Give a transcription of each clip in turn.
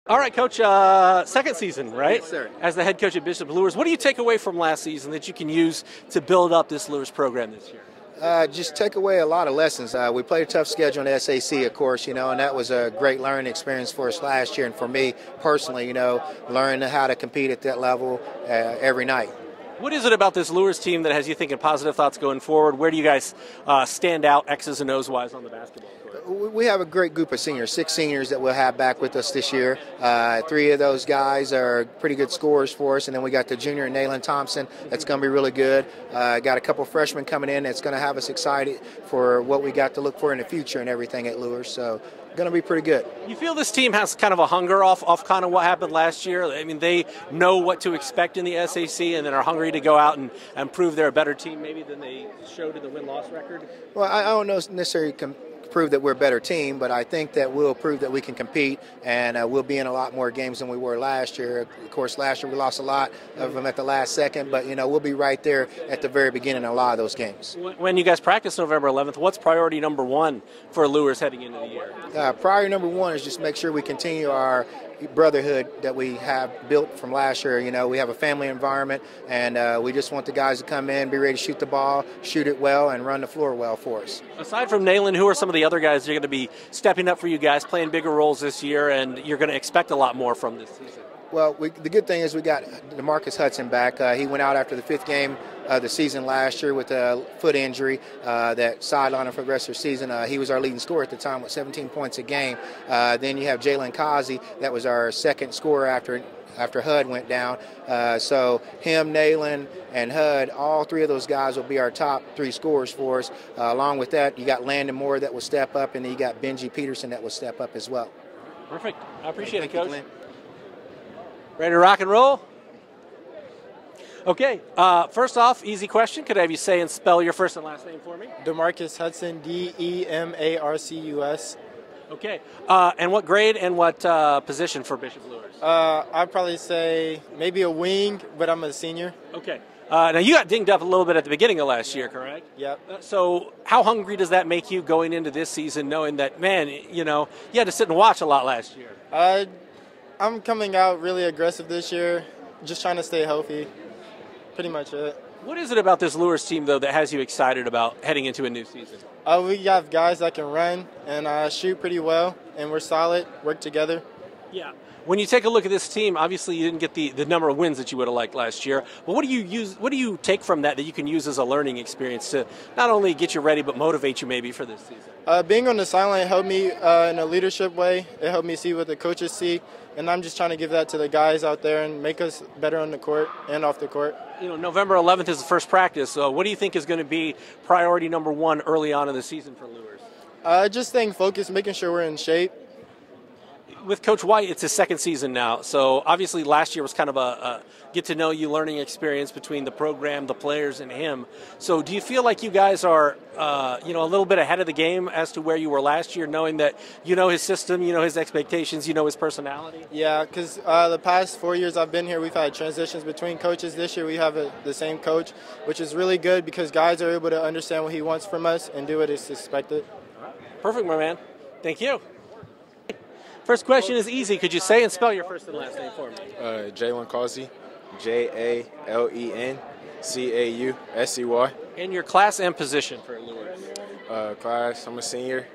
All right, Coach, second season, right? Yes, sir. As the head coach at Bishop Luers. What do you take away from last season that you can use to build up this Luers program this year? Just take away a lot of lessons. We played a tough schedule in the SAC, of course, and that was a great learning experience for us last year. And for me personally, learning how to compete at that level every night. What is it about this Luers team that has you thinking positive thoughts going forward? Where do you guys stand out X's and O's wise on the basketball court? We have a great group of seniors, 6 seniors that we'll have back with us this year. 3 of those guys are pretty good scorers for us, and then we got the junior Nayland Thompson that's going to be really good. Got a couple freshmen coming in that's going to have us excited for what we got to look for in the future and everything at Luers. So going to be pretty good. You feel this team has kind of a hunger off kind of what happened last year? I mean, they know what to expect in the SAC and then are hungry to go out and prove they're a better team maybe than they showed in the win-loss record? Well, I don't know necessarily prove that we're a better team, but I think that we'll prove that we can compete, and we'll be in a lot more games than we were last year. Of course, last year we lost a lot of them at the last second, but we'll be right there at the very beginning in a lot of those games. When you guys practice November 11th, what's priority number one for Luers heading into the year? Priority number one is just make sure we continue our brotherhood that we have built from last year. We have a family environment, and we just want the guys to come in, be ready to shoot the ball, shoot it well, and run the floor well for us. Aside from Nayland, who are some of the other guys that are going to be stepping up for you guys, playing bigger roles this year, and you're going to expect a lot more from this season? Well, the good thing is we got DeMarcus Hudson back. He went out after the 5th game of the season last year with a foot injury that sidelined him for the rest of the season. He was our leading scorer at the time with 17 points a game. Then you have Jalen Kazi, that was our second scorer after Hud went down. So him, Nayland, and Hud, all 3 of those guys will be our top 3 scorers for us. Along with that, you got Landon Moore that will step up, and then you got Benji Peterson that will step up as well. Perfect. I appreciate it, Coach. Glenn. Ready to rock and roll? Okay, first off, easy question. Could I have you say and spell your first and last name for me? DeMarcus Hudson, Demarcus. Okay, and what grade and what position for Bishop Luers? I'd probably say maybe a wing, but I'm a senior. Okay. Now, you got dinged up a little bit at the beginning of last year, correct? Yep. So how hungry does that make you going into this season, knowing that, man, you had to sit and watch a lot last year? I'm coming out really aggressive this year, just trying to stay healthy. Pretty much it. What is it about this Luers team, though, that has you excited about heading into a new season? We have guys that can run and shoot pretty well, and we're solid, work together. Yeah. When you take a look at this team, obviously you didn't get the number of wins that you would have liked last year. But what do you take from that you can use as a learning experience to not only get you ready but motivate you maybe for this season? Being on the sideline helped me in a leadership way. It helped me see what the coaches see, and I'm just trying to give that to the guys out there and make us better on the court and off the court. November 11th is the first practice. So what do you think is going to be priority number one early on in the season for Luers? Just staying focused, making sure we're in shape. With Coach White, it's his second season now. So obviously last year was kind of a get-to-know-you learning experience between the program, the players, and him. So do you feel like you guys are, a little bit ahead of the game as to where you were last year, knowing that you know his system, you know his expectations, you know his personality? Yeah, because the past 4 years I've been here, we've had transitions between coaches. This year we have the same coach, which is really good because guys are able to understand what he wants from us and do what is expected. Perfect, my man. Thank you. First question is easy. Could you say and spell your first and last name for me? Jalen Causey, Jalencaussey. And your class and position for Luers? Class, I'm a senior,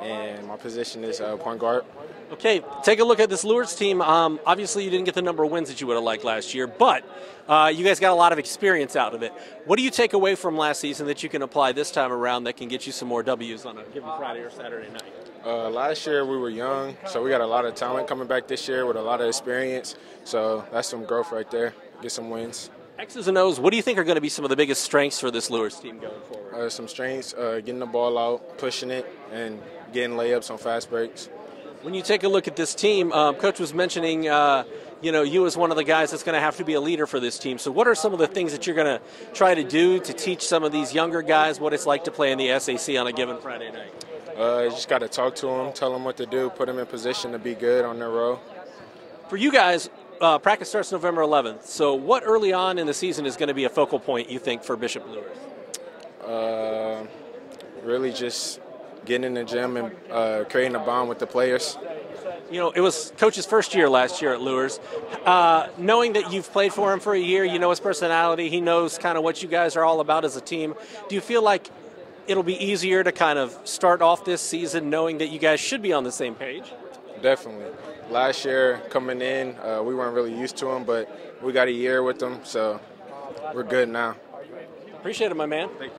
and my position is point guard. Okay, take a look at this Luers team. Obviously, you didn't get the number of wins that you would have liked last year, but you guys got a lot of experience out of it. What do you take away from last season that you can apply this time around that can get you some more W's on a given Friday or Saturday night? Last year we were young, so we got a lot of talent coming back this year with a lot of experience. So that's some growth right there. Get some wins. X's and O's, what do you think are going to be some of the biggest strengths for this Luers team going forward? Some strengths, getting the ball out, pushing it, and getting layups on fast breaks. When you take a look at this team, Coach was mentioning, you as one of the guys that's going to have to be a leader for this team. So what are some of the things that you're going to try to do to teach some of these younger guys what it's like to play in the SAC on a given Friday night? You just got to talk to them, tell them what to do, put them in position to be good on their role. For you guys, practice starts November 11th. So what early on in the season is going to be a focal point, you think, for Bishop Luers? Really just getting in the gym and creating a bond with the players. You know, it was Coach's first year last year at Luers. Knowing that you've played for him for a year, you know his personality, he knows kind of what you guys are all about as a team. Do you feel like it'll be easier to kind of start off this season knowing that you guys should be on the same page? Definitely. Last year coming in, we weren't really used to him, but we got a year with him, so we're good now. Appreciate it, my man.